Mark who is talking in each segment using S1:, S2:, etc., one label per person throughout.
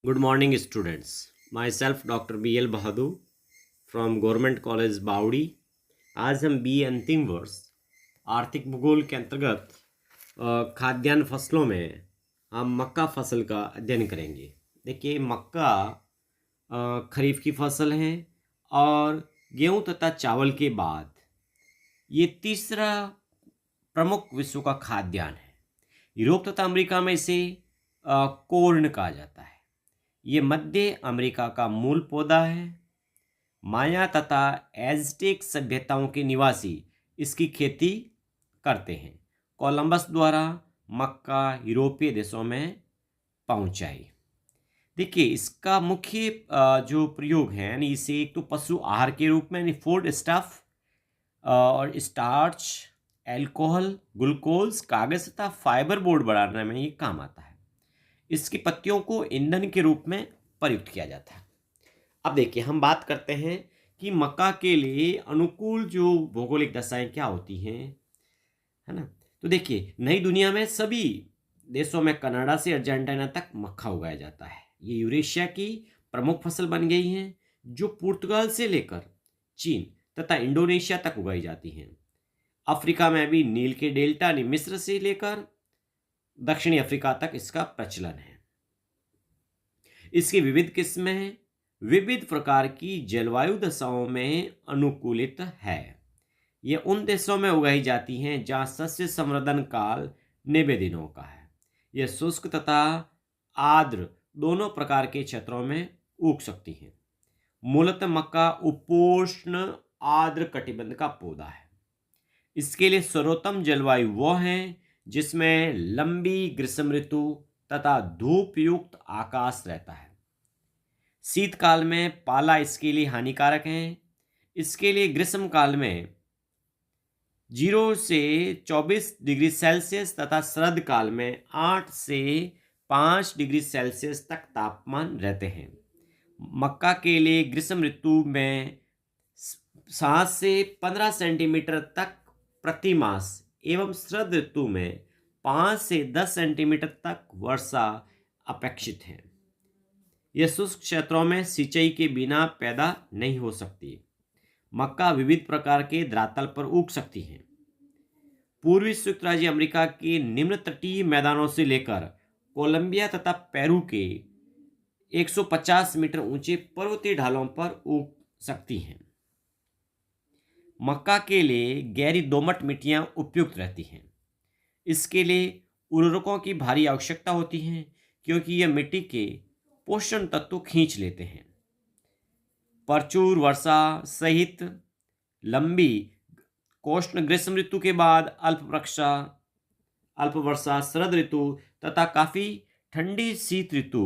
S1: Good morning, students. Myself, Dr. B.L. Bahadur from government college बावड़ी। आज हम B अंतिम वर्ष आर्थिक भूगोल के अंतर्गत खाद्यान्न फसलों में हम मक्का फसल का अध्ययन करेंगे। देखिए, मक्का खरीफ की फसल है और गेहूं तथा चावल के बाद ये तीसरा प्रमुख विश्व का खाद्यान्न है। यूरोप तथा अमेरिका में इसे कोर्न कहा जाता है। ये मध्य अमेरिका का मूल पौधा है। माया तथा एज़टेक सभ्यताओं के निवासी इसकी खेती करते हैं। कोलंबस द्वारा मक्का यूरोपीय देशों में पहुंचाई। देखिए, इसका मुख्य जो प्रयोग है यानी इसे एक तो पशु आहार के रूप में यानी फूड स्टफ और स्टार्च, एल्कोहल, ग्लूकोज, कागज तथा फाइबर बोर्ड बनाने में ये काम आता है। इसकी पत्तियों को ईंधन के रूप में प्रयुक्त किया जाता है। अब देखिए, हम बात करते हैं कि मक्का के लिए अनुकूल जो भौगोलिक दशाएं क्या होती हैं, है ना। तो देखिए, नई दुनिया में सभी देशों में कनाडा से अर्जेंटीना तक मक्का उगाया जाता है। ये यूरेशिया की प्रमुख फसल बन गई हैं, जो पुर्तगाल से लेकर चीन तथा इंडोनेशिया तक उगाई जाती हैं। अफ्रीका में भी नील के डेल्टा यानी मिस्र से लेकर दक्षिणी अफ्रीका तक इसका प्रचलन है। इसकी विविध किस्में हैं, विविध प्रकार की जलवायु दशाओं में अनुकूलित है। ये उन देशों में उगाई जाती हैं जहाँ सस्य संवर्धन काल 90 दिनों का है। यह शुष्क तथा आर्द्र दोनों प्रकार के क्षेत्रों में उग सकती हैं। मूलतः मक्का उपोष्ण आर्द्र कटिबंध का पौधा है। इसके लिए सर्वोत्तम जलवायु वह है जिसमें लंबी ग्रीष्म ऋतु तथा धूप युक्त आकाश रहता है। शीतकाल में पाला इसके लिए हानिकारक है। इसके लिए ग्रीष्म काल में 0 से 24 डिग्री सेल्सियस तथा शरद काल में 8 से 5 डिग्री सेल्सियस तक तापमान रहते हैं। मक्का के लिए ग्रीष्म ऋतु में 7 से 15 सेंटीमीटर तक प्रति मास एवं शरद ऋतु में 5 से 10 सेंटीमीटर तक वर्षा अपेक्षित है। यह शुष्क क्षेत्रों में सिंचाई के बिना पैदा नहीं हो सकती। मक्का विविध प्रकार के धरातल पर उग सकती है। पूर्वी संयुक्त राज्य अमेरिका के निम्न तटीय मैदानों से लेकर कोलंबिया तथा पेरू के 150 मीटर ऊंचे पर्वतीय ढालों पर उग सकती हैं। मक्का के लिए गहरी दोमट मिट्टियां उपयुक्त रहती हैं। इसके लिए उर्वरकों की भारी आवश्यकता होती है, क्योंकि यह मिट्टी के पोषण तत्व खींच लेते हैं। प्रचुर वर्षा सहित लंबी कोष्ण ग्रीष्म ऋतु के बाद अल्प वर्षा शरद ऋतु तथा काफी ठंडी शीत ऋतु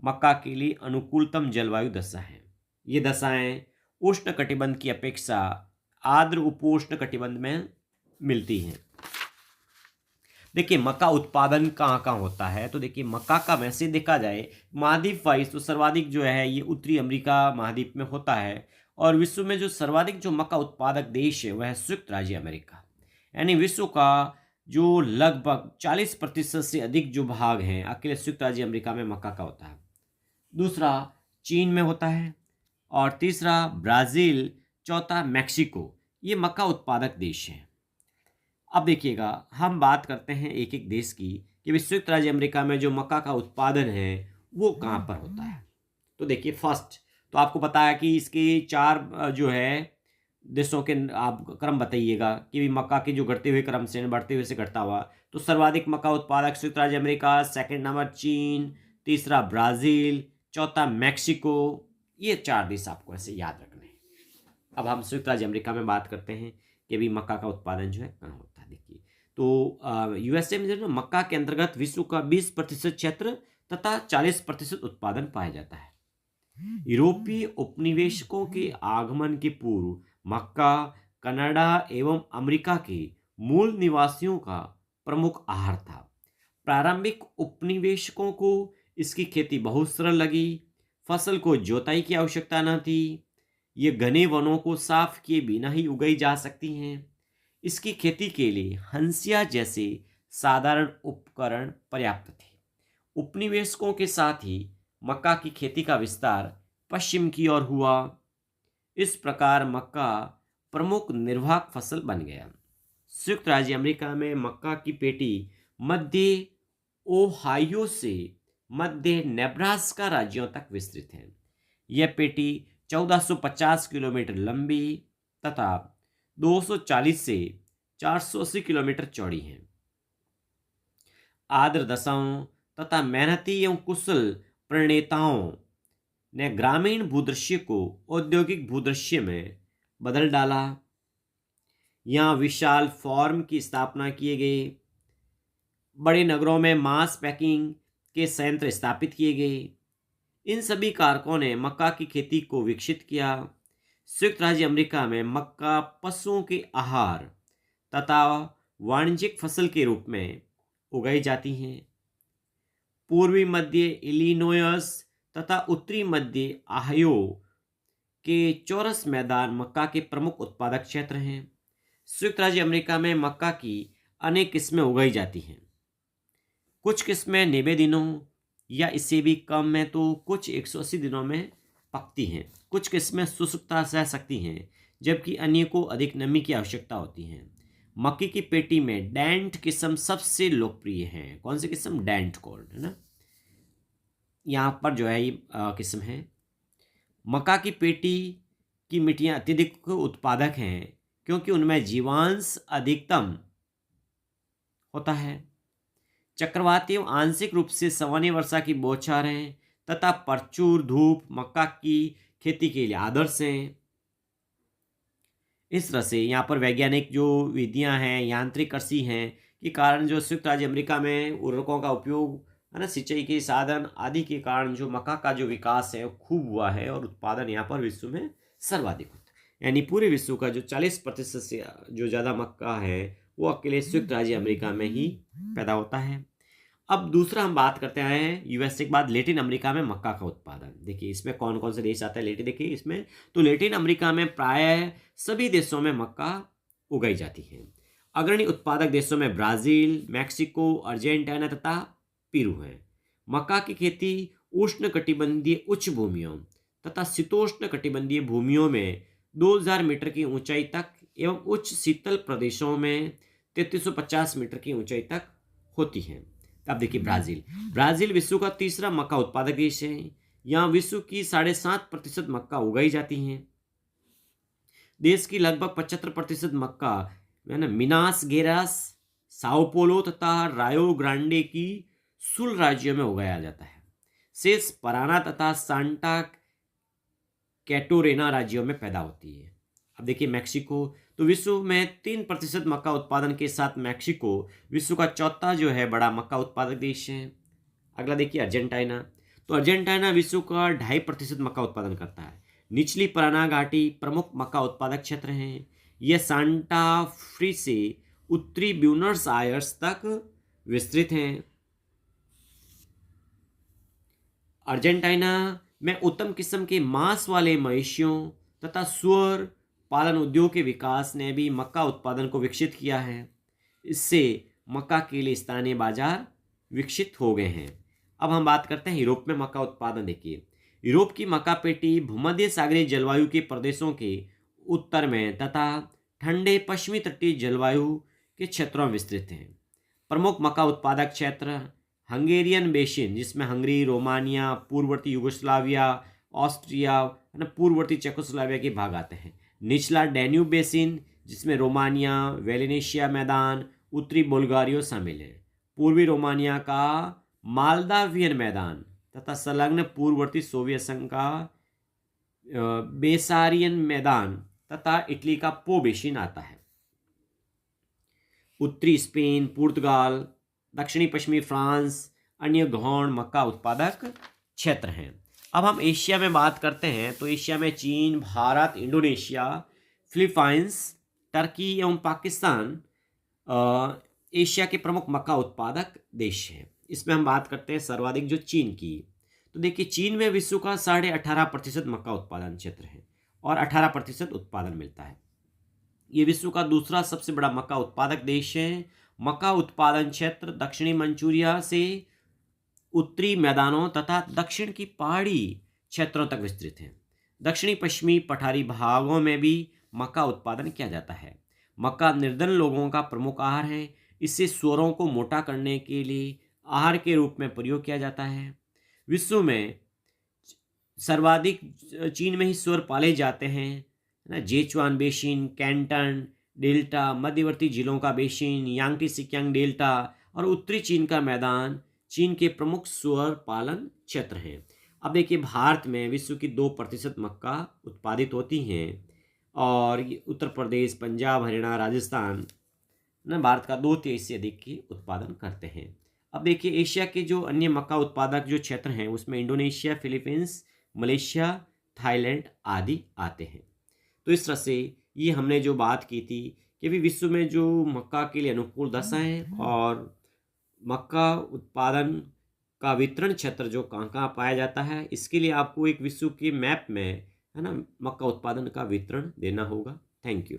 S1: मक्का के लिए अनुकूलतम जलवायु दशा है। ये दशाएं उष्ण कटिबंध की अपेक्षा आर्द्र उपोष्ण कटिबंध में मिलती हैं। देखिए, मक्का उत्पादन कहाँ कहाँ होता है, तो देखिए, मक्का का वैसे देखा जाए महाद्वीप वाइज तो सर्वाधिक जो है ये उत्तरी अमेरिका महाद्वीप में होता है, और विश्व में जो सर्वाधिक जो मक्का उत्पादक देश है वह है संयुक्त राज्य अमेरिका। यानी विश्व का जो लगभग 40% से अधिक जो भाग हैं अकेले संयुक्त राज्य अमेरिका में मक्का का होता है। दूसरा चीन में होता है, और तीसरा ब्राज़ील, चौथा मैक्सिको। ये मक्का उत्पादक देश हैं। अब देखिएगा, हम बात करते हैं एक एक देश की कि संयुक्त राज्य अमेरिका में जो मक्का का उत्पादन है वो कहाँ पर होता है। तो देखिए, फर्स्ट तो आपको पता है कि इसके 4 जो है देशों के आप क्रम बताइएगा कि भी मक्का के जो घटते हुए क्रम से बढ़ते हुए से घटता हुआ। तो सर्वाधिक मक्का उत्पादक संयुक्त राज्य अमेरिका, सेकंड नंबर चीन, तीसरा ब्राज़ील, चौथा मैक्सिको। ये 4 देश आपको ऐसे याद रखने हैं। अब हम संयुक्त राज्य अमेरिका में बात करते हैं कि भी मक्का का उत्पादन जो है कहाँ होता है। देखिए, तो यूएसए में जो है ना, मक्का के अंतर्गत विश्व का 20% क्षेत्र तथा 40% उत्पादन पाया जाता है। यूरोपीय उपनिवेशकों के आगमन के पूर्व मक्का कनाडा एवं अमेरिका के मूल निवासियों का प्रमुख आहार था। प्रारंभिक उपनिवेशकों को इसकी खेती बहुत सरल लगी। फसल को जोताई की आवश्यकता न थी। ये घने वनों को साफ किए बिना ही उगाई जा सकती हैं। इसकी खेती के लिए हंसिया जैसे साधारण उपकरण पर्याप्त थे। उपनिवेशकों के साथ ही मक्का की खेती का विस्तार पश्चिम की ओर हुआ। इस प्रकार मक्का प्रमुख निर्वाहक फसल बन गया। संयुक्त राज्य अमेरिका में मक्का की पेटी मध्य ओहायो से मध्य नेब्रास्का राज्यों तक विस्तृत है। यह पेटी 1450 किलोमीटर लंबी तथा 240 से 480 किलोमीटर चौड़ी है। आर्द्र दशाओं तथा मेहनती एवं कुशल प्रणेताओं ने ग्रामीण भूदृश्य को औद्योगिक भूदृश्य में बदल डाला। यहाँ विशाल फार्म की स्थापना किए गए, बड़े नगरों में मांस पैकिंग के संयंत्र स्थापित किए गए। इन सभी कारकों ने मक्का की खेती को विकसित किया। संयुक्त राज्य अमेरिका में मक्का पशुओं के आहार तथा वाणिज्यिक फसल के रूप में उगाई जाती हैं। पूर्वी मध्य इलिनोयस तथा उत्तरी मध्य ओहायो के चौरस मैदान मक्का के प्रमुख उत्पादक क्षेत्र हैं। संयुक्त राज्य अमेरिका में मक्का की अनेक किस्में उगाई जाती हैं। कुछ किस्में 90 दिनों या इससे भी कम में तो कुछ 180 दिनों में पकती हैं। कुछ किस्में शुष्कता सह सकती हैं, जबकि अन्य को अधिक नमी की आवश्यकता होती है। मक्के की पेटी में डेंट किस्म सबसे लोकप्रिय है। कौन सी किस्म? डेंट गोल्ड, है ना। यहाँ पर जो है ये किस्म है। मक्का की पेटी की मिट्टियाँ अत्यधिक उत्पादक हैं क्योंकि उनमें जीवांश अधिकतम होता है। चक्रवाती एवं आंशिक रूप से सामान्य वर्षा की बौछारें तथा प्रचुर धूप मक्का की खेती के लिए आदर्श हैं। इस तरह से यहाँ पर वैज्ञानिक जो विधियाँ हैं, यांत्रिक कृषि हैं के कारण जो संयुक्त राज्य अमेरिका में उर्वरकों का उपयोग, है ना, सिंचाई के साधन आदि के कारण जो मक्का का जो विकास है वो खूब हुआ है और उत्पादन यहाँ पर विश्व में सर्वाधिक होता है। यानी पूरे विश्व का जो 40% से जो ज़्यादा मक्का है वो अकेले संयुक्त राज्य अमेरिका में ही पैदा होता है। अब दूसरा हम बात करते हैं यूएसए के बाद लेटिन अमेरिका में मक्का का उत्पादन। देखिए इसमें कौन कौन से देश आता है देखिए इसमें, तो लेटिन अमेरिका में प्रायः सभी देशों में मक्का उगाई जाती है। अग्रणी उत्पादक देशों में ब्राज़ील, मैक्सिको, अर्जेंटीना तथा पेरू है। मक्का की खेती उष्णकटिबंधीय उच्च भूमियों तथा शीतोष्ण कटिबंधीय भूमियों में 2000 मीटर की ऊंचाई तक एवं उच्च शीतल प्रदेशों में 3350 मीटर की ऊंचाई तक होती है। अब देखिए ब्राज़ील विश्व का तीसरा मक्का उत्पादक देश है। यहाँ विश्व की 7.5% मक्का उगाई जाती है। देश की लगभग 75% मक्का मिनास गेरास, साओ पोलो तथा रायो ग्रांडे की सुल राज्यों में उगाया जाता है। शेष पराना तथा सांता कैटोरेना राज्यों में पैदा होती है। अब देखिए मैक्सिको, तो विश्व में 3% मक्का उत्पादन के साथ मैक्सिको विश्व का चौथा जो है बड़ा मक्का उत्पादक देश है। अगला देखिए अर्जेंटीना, तो अर्जेंटीना विश्व का 2.5% मक्का उत्पादन करता है। निचली पराना घाटी प्रमुख मक्का उत्पादक क्षेत्र हैं। यह सांता फे से उत्तरी ब्यूनस आयर्स तक विस्तृत हैं। अर्जेंटीना में उत्तम किस्म के मांस वाले मवेशियों तथा सुअर पालन उद्योग के विकास ने भी मक्का उत्पादन को विकसित किया है। इससे मक्का के लिए स्थानीय बाजार विकसित हो गए हैं। अब हम बात करते हैं यूरोप में मक्का उत्पादन। देखिए यूरोप की मक्का पेटी भूमध्य सागरीय जलवायु के प्रदेशों के उत्तर में तथा ठंडे पश्चिमी तटीय जलवायु के क्षेत्रों में विस्तृत हैं। प्रमुख मक्का उत्पादक क्षेत्र हंगेरियन बेसिन, जिसमें हंगरी, रोमानिया, पूर्ववर्ती यूगोस्लाविया, ऑस्ट्रिया, पूर्ववर्ती चेकोस्लोवाकिया के भाग आते हैं। निचला डैन्यूब बेसिन, जिसमें रोमानिया, वेलेनेशिया मैदान, उत्तरी बुल्गारिया शामिल है। पूर्वी रोमानिया का मालदावियन मैदान तथा संलग्न पूर्ववर्ती सोवियत संघ का बेसारियन मैदान तथा इटली का पो बेसिन आता है। उत्तरी स्पेन, पुर्तगाल, दक्षिणी पश्चिमी फ्रांस अन्य गौण मक्का उत्पादक क्षेत्र हैं। अब हम एशिया में बात करते हैं, तो एशिया में चीन, भारत, इंडोनेशिया, फिलीपाइंस, टर्की एवं पाकिस्तान एशिया के प्रमुख मक्का उत्पादक देश हैं। इसमें हम बात करते हैं सर्वाधिक जो चीन की, तो देखिए चीन में विश्व का 18.5% मक्का उत्पादन क्षेत्र है और 18% उत्पादन मिलता है। ये विश्व का दूसरा सबसे बड़ा मक्का उत्पादक देश है। मक्का उत्पादन क्षेत्र दक्षिणी मंचूरिया से उत्तरी मैदानों तथा दक्षिण की पहाड़ी क्षेत्रों तक विस्तृत है। दक्षिणी पश्चिमी पठारी भागों में भी मक्का उत्पादन किया जाता है। मक्का निर्धन लोगों का प्रमुख आहार है। इससे स्वरों को मोटा करने के लिए आहार के रूप में प्रयोग किया जाता है। विश्व में सर्वाधिक चीन में ही स्वर पाले जाते हैं, है ना। जेचुआन बेसिन, कैंटन डेल्टा, मध्यवर्ती जिलों का बेसिन, यांगटी सिकियांग डेल्टा और उत्तरी चीन का मैदान चीन के प्रमुख सुअर पालन क्षेत्र हैं। अब देखिए, भारत में विश्व की 2% मक्का उत्पादित होती हैं और ये उत्तर प्रदेश, पंजाब, हरियाणा, राजस्थान ना भारत का 2/3 से अधिक की उत्पादन करते हैं। अब देखिए, एशिया के जो अन्य मक्का उत्पादक जो क्षेत्र हैं उसमें इंडोनेशिया, फिलीपींस, मलेशिया, थाईलैंड आदि आते हैं। तो इस तरह से ये हमने जो बात की थी कि भी विश्व में जो मक्का के लिए अनुकूल दशा हैं और मक्का उत्पादन का वितरण क्षेत्र जो कहाँ कहाँ पाया जाता है, इसके लिए आपको एक विश्व के मैप में, है ना, मक्का उत्पादन का वितरण देना होगा। Thank you.